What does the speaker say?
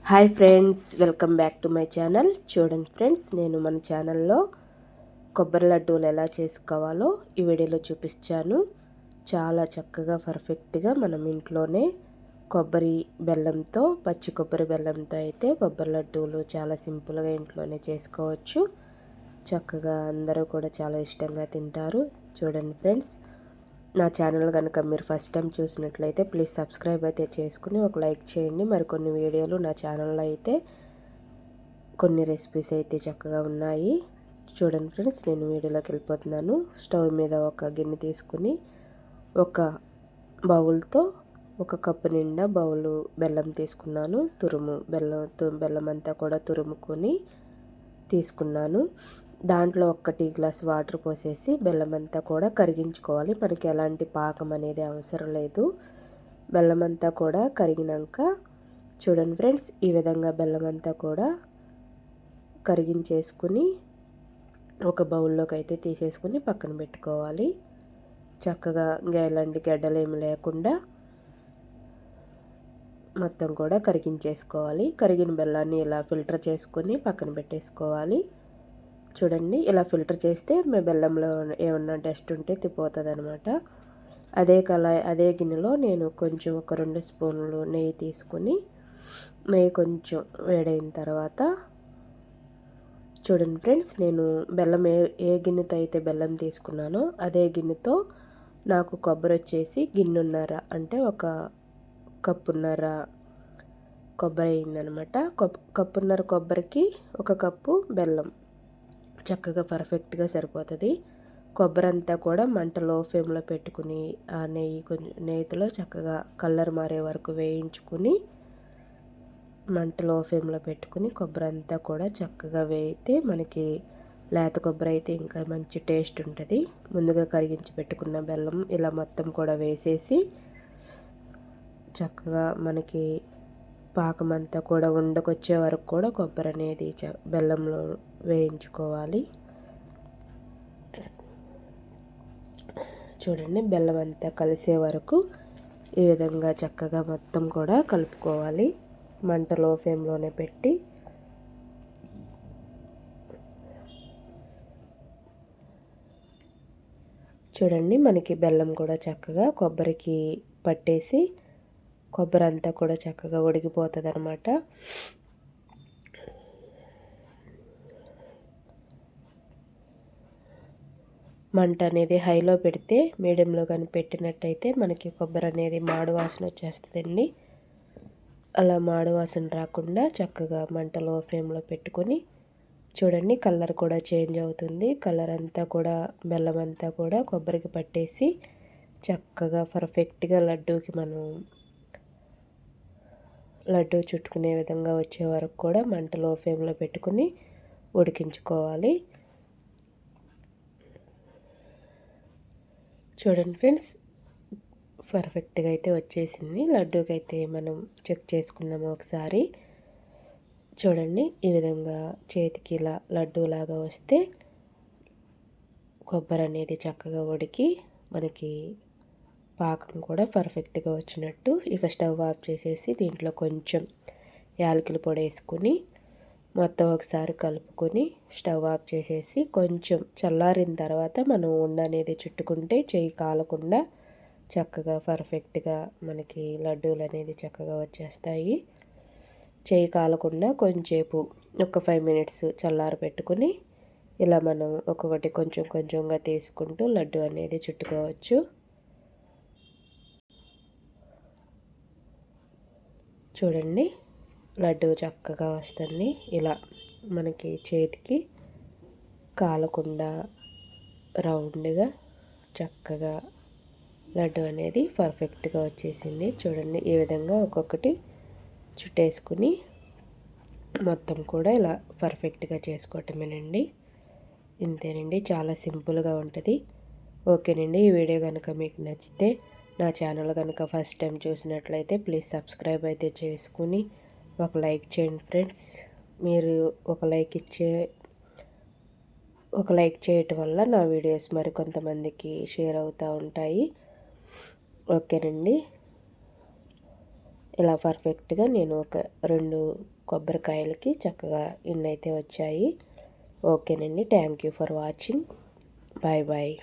Hi friends, welcome back to my channel. చూడండి friends, నేను మన ఛానల్లో కొబ్బరి లడ్డూలు ఎలా చేసుకోవాలో ఈ వీడియోలో చూపిస్తాను. చాలా చక్కగా పర్ఫెక్ట్గా మనం ఇంట్లోనే కొబ్బరి బెల్లంతో, పచ్చి కొబ్బరి బెల్లంతో అయితే కొబ్బరి లడ్డూలు చాలా సింపుల్గా ఇంట్లోనే చేసుకోవచ్చు. చక్కగా అందరూ కూడా చాలా ఇష్టంగా తింటారు. చూడండి ఫ్రెండ్స్, నా ఛానల్ కనుక మీరు ఫస్ట్ టైం చూసినట్లయితే ప్లీజ్ సబ్స్క్రైబ్ అయితే చేసుకుని ఒక లైక్ చేయండి. మరికొన్ని వీడియోలు నా ఛానల్లో అయితే కొన్ని రెసిపీస్ అయితే చక్కగా ఉన్నాయి. చూడండి ఫ్రెండ్స్, నేను వీడియోలోకి వెళ్ళిపోతున్నాను. స్టవ్ మీద ఒక గిన్నె తీసుకుని ఒక బౌల్తో ఒక కప్పు నిండా బెల్లం తీసుకున్నాను. బెల్లం అంతా కూడా తురుముకొని తీసుకున్నాను. దాంట్లో 1 టీ గ్లాస్ వాటర్ పోసేసి బెల్లం అంతా కూడా కరిగించుకోవాలి. మనకి ఎలాంటి పాకం అనేది అవసరం లేదు. బెల్లం అంతా కూడా కరిగినాక చూడండి ఫ్రెండ్స్, ఈ విధంగా బెల్లం అంతా కూడా కరిగించేసుకుని ఒక బౌల్లోకి అయితే తీసేసుకుని పక్కన పెట్టుకోవాలి. చక్కగా ఎలాంటి గడ్డలు ఏమి లేకుండా మొత్తం కూడా కరిగించేసుకోవాలి. కరిగిన బెల్లాన్ని ఇలా ఫిల్టర్ చేసుకుని పక్కన పెట్టేసుకోవాలి. చూడండి, ఇలా ఫిల్టర్ చేస్తే మీ బెల్లంలో ఏమన్నా డస్ట్ ఉంటే తిపోతుంది అనమాట. అదే గిన్నెలో నేను కొంచెం ఒక 2 స్పూన్లు నెయ్యి తీసుకుని, నెయ్యి కొంచెం వేడైన తర్వాత చూడండి ఫ్రెండ్స్, నేను బెల్లం ఏ గిన్నెతో అయితే బెల్లం తీసుకున్నానో అదే గిన్నెతో నాకు కొబ్బరి వచ్చేసి గిన్నెన్నర, అంటే ఒక కప్పున్నర కొబ్బరి అయిందనమాట. కప్పున్నర కొబ్బరికి 1 కప్పు బెల్లం చక్కగా పర్ఫెక్ట్గా సరిపోతుంది. కొబ్బరి అంతా కూడా మంట లో ఫ్లేమ్లో పెట్టుకుని ఆ నెయ్యిలో చక్కగా కలర్ మారే వరకు వేయించుకుని మంట లో ఫ్లేమ్లో పెట్టుకుని కొబ్బరి అంతా కూడా చక్కగా వేయితే మనకి లేత కొబ్బరి అయితే ఇంకా మంచి టేస్ట్ ఉంటుంది. ముందుగా కరిగించి పెట్టుకున్న బెల్లం ఇలా మొత్తం కూడా వేసేసి చక్కగా మనకి పాకం అంతా కూడా ఉండకొచ్చే వరకు కూడా కొబ్బరి అనేది బెల్లంలో వేయించుకోవాలి. చూడండి, బెల్లం అంతా కలిసే వరకు ఈ విధంగా చక్కగా మొత్తం కూడా కలుపుకోవాలి. మంట లో ఫ్లేమ్లోనే పెట్టి చూడండి, మనకి బెల్లం కూడా చక్కగా కొబ్బరికి పట్టేసి కొబ్బరి అంతా కూడా చక్కగా ఉడికిపోతుంది అనమాట. మంట అనేది హైలో పెడితే, మీడియంలో కానీ పెట్టినట్టయితే మనకి కొబ్బరి అనేది మాడు వాసన వచ్చేస్తుందండి. అలా మాడు వాసన రాకుండా చక్కగా మంట లో ఫ్లేమ్లో పెట్టుకొని చూడండి, కలర్ కూడా చేంజ్ అవుతుంది. కలర్ అంతా కూడా బెల్లం అంతా కూడా కొబ్బరికి పట్టేసి చక్కగా పర్ఫెక్ట్గా లడ్డు చుట్టుకునే విధంగా వచ్చే వరకు కూడా మంట లో ఫ్లేమ్లో పెట్టుకుని ఉడికించుకోవాలి. చూడండి ఫ్రెండ్స్, పర్ఫెక్ట్గా అయితే వచ్చేసింది. లడ్డూకి అయితే మనం చెక్ చేసుకుందాము ఒకసారి. చూడండి, ఈ విధంగా చేతికి ఇలా లడ్డూలాగా వస్తే కొబ్బరి అనేది చక్కగా ఉడికి మనకి పాకం కూడా పర్ఫెక్ట్గా వచ్చినట్టు. ఇక స్టవ్ ఆఫ్ చేసేసి దీంట్లో కొంచెం యాలకుల పొడి వేసుకుని మొత్తం ఒకసారి కలుపుకొని స్టవ్ ఆఫ్ చేసేసి కొంచెం చల్లారిన తర్వాత మనం అనేది చుట్టుకుంటే చెయ్యి కాలకుండా చక్కగా పర్ఫెక్ట్గా మనకి లడ్డూలు అనేది చక్కగా వచ్చేస్తాయి. చెయ్యి కాలకుండా కొంచెంసేపు ఒక 5 మినిట్స్ చల్లారి పెట్టుకుని ఇలా మనం ఒక్కొక్కటి కొంచెం కొంచెంగా తీసుకుంటూ లడ్డు అనేది చుట్టుకోవచ్చు. చూడండి, లడ్డు చక్కగా వస్తుంది. ఇలా మనకి చేతికి కాలకుండా రౌండ్గా చక్కగా లడ్డు అనేది పర్ఫెక్ట్గా వచ్చేసింది. చూడండి, ఈ విధంగా ఒక్కొక్కటి చుట్టేసుకుని మొత్తం కూడా ఇలా పర్ఫెక్ట్గా చేసుకోవటమేనండి. ఇంతేనండి, చాలా సింపుల్గా ఉంటుంది. ఓకేనండి, ఈ వీడియో కనుక మీకు నచ్చితే నా ఛానల్ కనుక ఫస్ట్ టైం చూసినట్లయితే ప్లీజ్ సబ్స్క్రైబ్ అయితే చేసుకుని ఒక లైక్ చేయండి ఫ్రెండ్స్. మీరు ఒక లైక్ చేయటం వల్ల నా వీడియోస్ మరి కొంతమందికి షేర్ అవుతూ ఉంటాయి. ఓకేనండి, ఇలా పర్ఫెక్ట్గా నేను ఒక 2 కొబ్బరికాయలకి చక్కగా ఇన్నైతే వచ్చాయి. ఓకేనండి, thank you for watching. Bye bye.